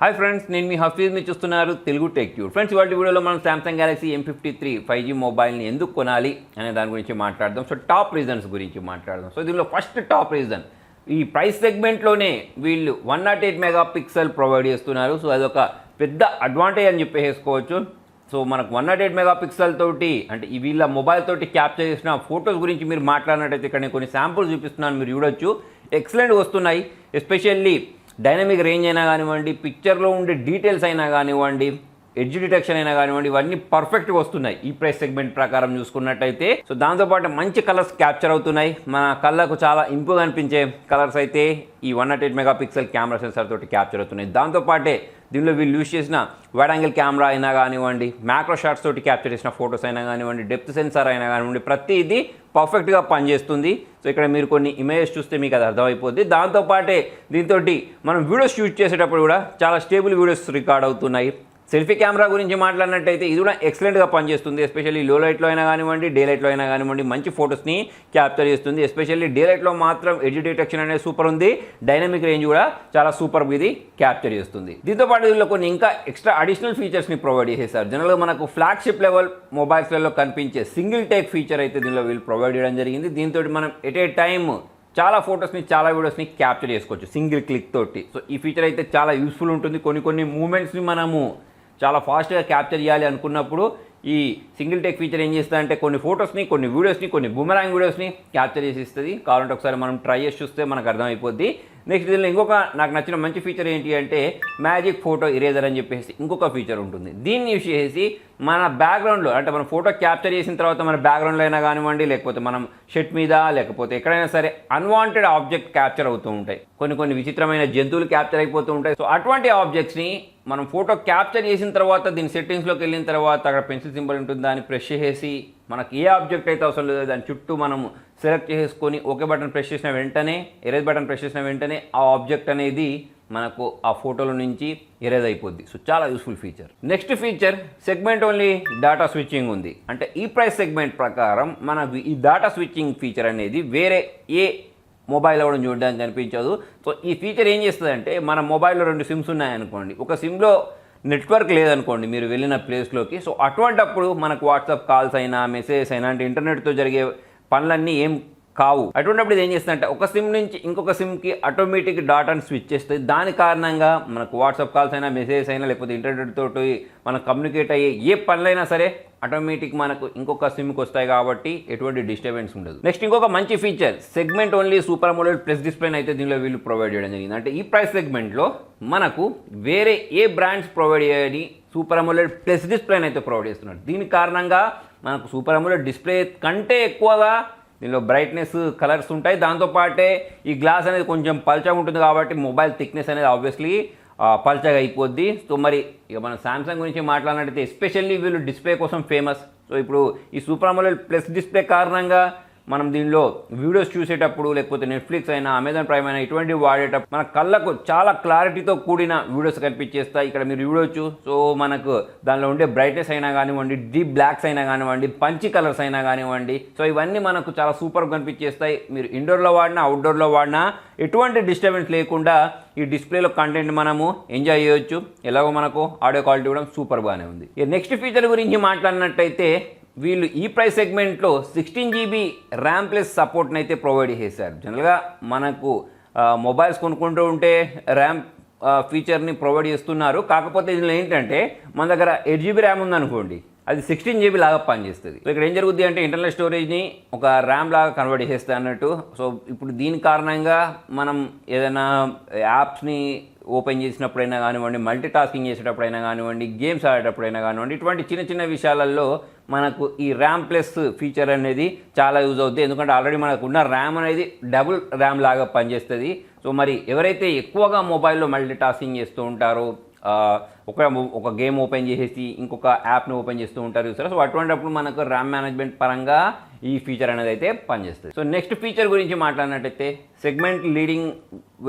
Hi friends, నేను మీ హఫీజ్. మీరు చూస్తున్నారు తెలుగు టెక్ ట్యూబ్. ఫ్రెండ్స్, ఇవాళ వీడియోలో మనం సామ్సంగ్ గెలాక్సీ M53 5G మొబైల్ని ఎందుకు కొనాలి అనే దాని గురించి మాట్లాడదాం. సో టాప్ రీజన్స్ గురించి మాట్లాడదాం. సో దీనిలో ఫస్ట్ టాప్ రీజన్, ఈ ప్రైస్ సెగ్మెంట్లోనే వీళ్ళు 108 మెగాపిక్సెల్ ప్రొవైడ్ చేస్తున్నారు. సో అదొక పెద్ద అడ్వాంటేజ్ అని చెప్పేసుకోవచ్చు. సో మనకు 108 మెగాపిక్సెల్ తోటి అంటే వీళ్ళ మొబైల్ తోటి క్యాప్చర్ చేసిన ఫొటోస్ గురించి మీరు మాట్లాడినట్టయితే ఇక్కడ నేను కొన్ని శాంపుల్స్ చూపిస్తున్నాను, మీరు చూడొచ్చు. ఎక్సలెంట్గా వస్తున్నాయి. ఎస్పెషల్లీ డైనమిక్ రేంజ్ అయినా కానివ్వండి, పిక్చర్లో ఉండే డీటెయిల్స్ అయినా కానివ్వండి, ఎడ్జ్ డిటెక్షన్ అయినా కానివ్వండి, ఇవన్నీ పర్ఫెక్ట్గా వస్తున్నాయి ఈ ప్రైస్ సెగ్మెంట్ ప్రకారం చూసుకున్నట్టయితే. సో దాంతోపాటు మంచి కలర్స్ క్యాప్చర్ అవుతున్నాయి. మన కళ్ళకు చాలా ఇంపుగా అనిపించే కలర్స్ అయితే ఈ 108 మెగాపిక్సెల్ కెమెరా సెన్సార్ తోటి క్యాప్చర్ అవుతున్నాయి. దాంతోపాటే దీనిలో వీళ్ళు యూజ్ చేసిన వైడ్ యాంగిల్ కెమెరా అయినా కానివ్వండి, మ్యాక్రో షాట్స్ తోటి క్యాప్చర్ చేసిన ఫొటోస్ అయినా కానివ్వండి, డెప్త్ సెన్సార్ అయినా కానివ్వండి, ప్రతిదీ పర్ఫెక్ట్గా పనిచేస్తుంది. సో ఇక్కడ మీరు కొన్ని ఇమేజెస్ చూస్తే మీకు అది అర్థమైపోద్ది. దాంతోపాటే దీంతో మనం వీడియోస్ షూట్ చేసేటప్పుడు కూడా చాలా స్టేబుల్ వీడియోస్ రికార్డ్ అవుతున్నాయి. సెల్ఫీ కెమెరా గురించి మాట్లాడినట్టయితే ఇది కూడా ఎక్సలెంట్గా పనిచేస్తుంది. ఎస్పెషల్లీ లో లైట్లో అయినా కానివ్వండి, డే లైట్లో అయినా కానివ్వండి, మంచి ఫొటోస్ని క్యాప్చర్ చేస్తుంది. ఎస్పెషల్లీ డే లైట్లో మాత్రం ఎడ్జ్ డిటెక్షన్ అనేది సూపర్ ఉంది. డైనమిక్ రేంజ్ కూడా చాలా సూపర్ ఇది క్యాప్చర్ చేస్తుంది. దీంతోపాటు వీళ్ళు కొన్ని ఇంకా ఎక్స్ట్రా అడిషనల్ ఫీచర్స్ని ప్రొవైడ్ చేసేసారు. జనరల్గా మనకు ఫ్లాగ్షిప్ లెవెల్ మొబైల్స్లలో కనిపించే సింగిల్ టేక్ ఫీచర్ అయితే దీనిలో వీళ్ళు ప్రొవైడ్ చేయడం జరిగింది. దీంతో మనం ఎట్ ఏ టైమ్ చాలా ఫొటోస్ని, చాలా వీడియోస్ని క్యాప్చర్ చేసుకోవచ్చు సింగిల్ క్లిక్ తోటి. సో ఈ ఫీచర్ అయితే చాలా యూస్ఫుల్ ఉంటుంది. కొన్ని మూమెంట్స్ని మనము చాలా ఫాస్ట్గా క్యాప్చర్ చేయాలి అనుకున్నప్పుడు ఈ సింగిల్ టేక్ ఫీచర్ ఏం చేస్తుందంటే కొన్ని ఫొటోస్ని, కొన్ని వీడియోస్ని, కొన్ని బూమరాంగ్ వీడియోస్ని క్యాప్చర్ చేసి ఇస్తుంది. కావాలంటే ఒకసారి మనం ట్రై చేసి చూస్తే మనకు అర్థమైపోద్ది. నెక్స్ట్ దీనిలో ఇంకొక నాకు నచ్చిన మంచి ఫీచర్ ఏంటి అంటే మ్యాజిక్ ఫోటో ఇరేజర్ అని చెప్పేసి ఇంకొక ఫీచర్ ఉంటుంది. దీన్ని యూజ్ చేసి మన బ్యాక్గ్రౌండ్లో అంటే మనం ఫోటో క్యాప్చర్ చేసిన తర్వాత మన బ్యాక్గ్రౌండ్లో అయినా కానివ్వండి, లేకపోతే మనం షర్ట్ మీద లేకపోతే ఎక్కడైనా సరే అన్వాంటెడ్ ఆబ్జెక్ట్ క్యాప్చర్ అవుతూ ఉంటాయి. కొన్ని విచిత్రమైన జంతువులు క్యాప్చర్ అయిపోతూ ఉంటాయి. సో అటువంటి ఆబ్జెక్ట్స్ని మనం ఫోటో క్యాప్చర్ చేసిన తర్వాత దీని సెట్టింగ్స్లోకి వెళ్ళిన తర్వాత అక్కడ పెన్సిల్ సింబల్ ఉంటుంది, దాన్ని ప్రెస్ చేసి మనకి ఏ ఆబ్జెక్ట్ అయితే అవసరం లేదో దాని చుట్టూ మనం సెలెక్ట్ చేసుకొని ఓకే బటన్ ప్రెస్ చేసిన వెంటనే, ఎరేజ్ బటన్ ప్రెస్ చేసిన వెంటనే ఆ ఆబ్జెక్ట్ అనేది మనకు ఆ ఫోటోలో నుంచి ఎరేజ్ అయిపోద్ది. సో చాలా useful feature. Next feature, segment only data switching ఉంది. అంటే ఈ ప్రైస్ సెగ్మెంట్ ప్రకారం మనకు ఈ డేటా స్విచ్చింగ్ ఫీచర్ అనేది వేరే ఏ మొబైల్ అవ్వడం చూడడానికి కనిపించదు. సో ఈ ఫీచర్ ఏం చేస్తుందంటే మన మొబైల్లో 2 సిమ్స్ ఉన్నాయనుకోండి, ఒక సిమ్లో నెట్వర్క్ లేదనుకోండి మీరు వెళ్ళిన ప్లేస్లోకి. సో అటువంటప్పుడు మనకు వాట్సాప్ కాల్స్ అయినా, మెసేజెస్ అయినా, అంటే ఇంటర్నెట్తో జరిగే పనులన్నీ ఏం కావు. అటువంటిప్పుడు ఇది ఏం చేస్తుందంటే ఒక సిమ్ నుంచి ఇంకొక సిమ్కి ఆటోమేటిక్ డాటాను స్విచ్ చేస్తుంది. దాని కారణంగా మనకు వాట్సాప్ కాల్స్ అయినా, మెసేజెస్ అయినా, లేకపోతే ఇంటర్నెట్ తోటి మనం కమ్యూనికేట్ అయ్యే ఏ పనులైనా సరే ఆటోమేటిక్ మనకు ఇంకొక సిమ్కి వస్తాయి కాబట్టి ఎటువంటి డిస్టర్బెన్స్ ఉండదు. నెక్స్ట్ ఇంకొక మంచి feature, segment only super AMOLED plus డిస్ప్లేని అయితే దీనిలో వీళ్ళు ప్రొవైడ్ చేయడం జరిగింది. అంటే ఈ ప్రైస్ సెగ్మెంట్లో మనకు వేరే ఏ బ్రాండ్స్ ప్రొవైడ్ చేయని సూపర్ అమోలెడ్ ప్లస్ డిస్ప్లేని అయితే ప్రొవైడ్ చేస్తున్నారు. దీని కారణంగా మనకు సూపర్ అమోలెడ్ డిస్ప్లే కంటే ఎక్కువగా దీనిలో బ్రైట్నెస్, కలర్స్ ఉంటాయి. దాంతోపాటే ఈ గ్లాస్ అనేది కొంచెం పల్చగా ఉంటుంది కాబట్టి మొబైల్ థిక్నెస్ అనేది ఆబ్వియస్లీ పల్చగా అయిపోద్ది. సో మరి ఇక మనం సామ్సంగ్ గురించి మాట్లాడినట్టయితే ఎస్పెషల్లీ వీళ్ళు డిస్ప్లే కోసం ఫేమస్. సో ఇప్పుడు ఈ సూపర్ అమోలెడ్ ప్లస్ డిస్ప్లే కారణంగా మనం దీనిలో వీడియోస్ చూసేటప్పుడు, లేకపోతే నెట్ఫ్లిక్స్ అయినా, అమెజాన్ ప్రైమ్ అయినా ఇటువంటివి వాడేటప్పుడు మన కళ్ళకు చాలా క్లారిటీతో కూడిన వీడియోస్ కనిపించేస్తాయి. ఇక్కడ మీరు చూడవచ్చు. సో మనకు దానిలో ఉండే బ్రైట్నెస్ అయినా కానివ్వండి, డీప్ బ్లాక్స్ అయినా కానివ్వండి, పంచి కలర్స్ అయినా కానివ్వండి, సో ఇవన్నీ మనకు చాలా సూపర్గా కనిపించేస్తాయి. మీరు ఇండోర్లో వాడినా, అవుట్డోర్లో వాడినా ఎటువంటి డిస్టర్బెన్స్ లేకుండా ఈ డిస్ప్లేలో కంటెంట్ మనము ఎంజాయ్ చేయొచ్చు. ఎలాగో మనకు ఆడియో క్వాలిటీ కూడా సూపర్గానే ఉంది. నెక్స్ట్ ఫీచర్ గురించి మాట్లాడినట్టయితే వీళ్ళు ఈ ప్రైస్ సెగ్మెంట్లో 16 GB ర్యామ్ ప్లస్ సపోర్ట్ని అయితే ప్రొవైడ్ చేశారు. జనరల్గా మనకు మొబైల్స్ కొనుక్కుంటూ ఉంటే ర్యామ్ ఫీచర్ని ప్రొవైడ్ చేస్తున్నారు. కాకపోతే ఇందులో ఏంటంటే మన దగ్గర 8 GB ర్యామ్ ఉందనుకోండి, అది 16 GB లాగా పనిచేస్తుంది. సో ఇక్కడ ఏం జరుగుద్ది అంటే ఇంటర్నల్ స్టోరేజ్ని ఒక ర్యామ్ లాగా కన్వర్ట్ చేస్తే అన్నట్టు. సో ఇప్పుడు దీని కారణంగా మనం ఏదైనా యాప్స్ని ఓపెన్ చేసినప్పుడైనా కానివ్వండి, మల్టీ టాస్కింగ్ చేసేటప్పుడైనా కానివ్వండి, గేమ్స్ ఆడేటప్పుడైనా కానివ్వండి, ఇటువంటి చిన్న విషయాలలో మనకు ఈ ర్యామ్ ప్లస్ ఫీచర్ అనేది చాలా యూజ్ అవుతుంది. ఎందుకంటే ఆల్రెడీ మనకు ఉన్న ర్యామ్ అనేది డబుల్ ర్యామ్ లాగా పనిచేస్తుంది. సో మరి ఎవరైతే ఎక్కువగా మొబైల్లో మల్టీ టాస్కింగ్ చేస్తూ ఉంటారో, ఒక గేమ్ ఓపెన్ చేసేసి ఇంకొక యాప్ని ఓపెన్ చేస్తూ ఉంటారు చూసారా. సో అటువంటిప్పుడు మనకు ర్యామ్ మేనేజ్మెంట్ పరంగా ఈ ఫీచర్ అనేది అయితే పనిచేస్తుంది. సో నెక్స్ట్ ఫీచర్ గురించి మాట్లాడినట్టయితే సెగ్మెంట్ లీడింగ్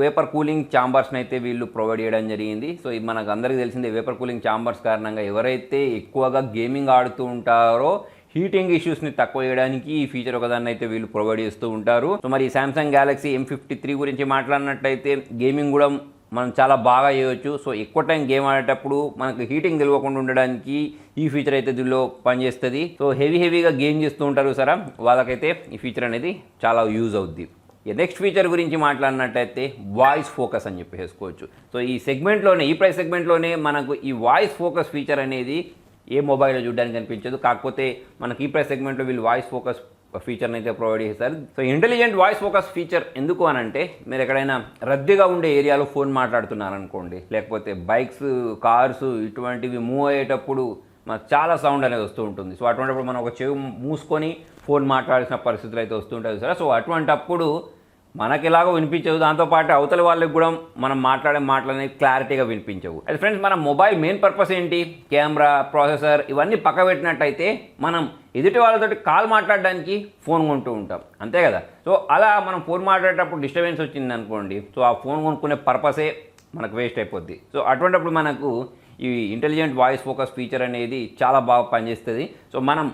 వేపర్ కూలింగ్ ఛాంబర్స్ని అయితే వీళ్ళు ప్రొవైడ్ చేయడం జరిగింది. సో ఇది మనకు అందరికీ తెలిసిందే, వేపర్ కూలింగ్ ఛాంబర్స్ కారణంగా ఎవరైతే ఎక్కువగా గేమింగ్ ఆడుతూ ఉంటారో హీటింగ్ ఇష్యూస్ని తక్కువ చేయడానికి ఈ ఫీచర్ ఒకదాన్ని అయితే వీళ్ళు ప్రొవైడ్ చేస్తూ ఉంటారు. సో మరి సామ్సంగ్ గెలాక్సీ M53 గురించి మాట్లాడినట్టయితే గేమింగ్ కూడా మనం చాలా బాగా చేయవచ్చు. సో ఎక్కువ టైం గేమ్ ఆడేటప్పుడు మనకు హీటింగ్ తెలియకుండా ఉండడానికి ఈ ఫీచర్ అయితే దీనిలో పనిచేస్తుంది. సో హెవీగా గేమ్ చేస్తూ ఉంటారు సరే, వాళ్ళకైతే ఈ ఫీచర్ అనేది చాలా యూజ్ అవుద్ది. నెక్స్ట్ ఫీచర్ గురించి మాట్లాడినట్టయితే వాయిస్ ఫోకస్ అని చెప్పేసుకోవచ్చు. సో ఈ సెగ్మెంట్లోనే, ఈ ప్రైస్ సెగ్మెంట్లోనే మనకు ఈ వాయిస్ ఫోకస్ ఫీచర్ అనేది ఏ మొబైల్లో చూడడానికి కనిపించదు. కాకపోతే మనకి ఈ ప్రైస్ సెగ్మెంట్లో వీళ్ళు వాయిస్ ఫోకస్ ఫీచర్ని అయితే ప్రొవైడ్ చేశారు. So intelligent voice focus feature ఎందుకు అని అంటే, మీరు ఎక్కడైనా రద్దీగా ఉండే ఏరియాలో ఫోన్ మాట్లాడుతున్నారనుకోండి, లేకపోతే బైక్స్, కార్స్ ఇటువంటివి మూవ్ అయ్యేటప్పుడు మనకు చాలా సౌండ్ అనేది వస్తూ ఉంటుంది. సో అటువంటిప్పుడు మనం ఒక చెవి మూసుకొని ఫోన్ మాట్లాడాల్సిన పరిస్థితులు అయితే వస్తుంటాయి సరే. సో అటువంటప్పుడు మనకి ఎలాగో వినిపించవు, దాంతోపాటు అవతల వాళ్ళకి కూడా మనం మాట్లాడే మాటలు అనేది క్లారిటీగా వినిపించవు. అయితే ఫ్రెండ్స్, మన మొబైల్ మెయిన్ పర్పస్ ఏంటి? కెమెరా, ప్రాసెసర్ ఇవన్నీ పక్క పెట్టినట్టయితే మనం ఎదుటి వాళ్ళతోటి కాల్ మాట్లాడడానికి ఫోన్ కొంటూ ఉంటాం, అంతే కదా. సో అలా మనం ఫోన్ మాట్లాడేటప్పుడు డిస్టర్బెన్స్ వచ్చింది అనుకోండి, సో ఆ ఫోన్ కొనుక్కునే పర్పసే మనకు వేస్ట్ అయిపోద్ది. సో అటువంటిప్పుడు మనకు ఈ ఇంటెలిజెంట్ వాయిస్ ఫోకస్ ఫీచర్ అనేది చాలా బాగా పనిచేస్తుంది. సో మనం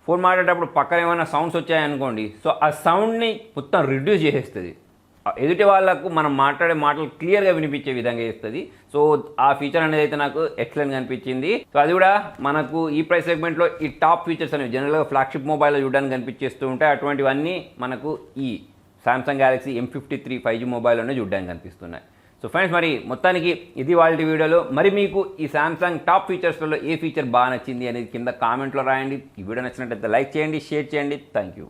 ఫోన్ మాట్లాడేటప్పుడు పక్కన ఏమైనా సౌండ్స్ వచ్చాయనుకోండి, సో ఆ సౌండ్ని మొత్తం రిడ్యూస్ చేసేస్తుంది, ఎదుటి వాళ్ళకు మనం మాట్లాడే మాటలు క్లియర్గా వినిపించే విధంగా చేస్తుంది. సో ఆ ఫీచర్ అనేది అయితే నాకు ఎక్సలెంట్గా అనిపించింది. సో అది కూడా మనకు ఈ ప్రైస్ సెగ్మెంట్లో ఈ టాప్ ఫీచర్స్ అనేవి జనరల్గా ఫ్లాగ్షిప్ మొబైల్లో చూడడానికి కనిపించేస్తూ ఉంటాయి. అటువంటివన్నీ మనకు ఈ సామ్సంగ్ గ్యాలక్సీ M53 5G మొబైల్లోనే చూడడానికి కనిపిస్తున్నాయి. సో ఫ్రెండ్స్, మరి మొత్తానికి ఇది వాళ్ళ వీడియోలో. మరి మీకు ఈ సామ్సంగ్ టాప్ ఫీచర్స్లో ఏ ఫీచర్ బాగా నచ్చింది అనేది కింద కామెంట్లో రాయండి. ఈ వీడియో నచ్చినట్లయితే లైక్ చేయండి, షేర్ చేయండి. Thank you.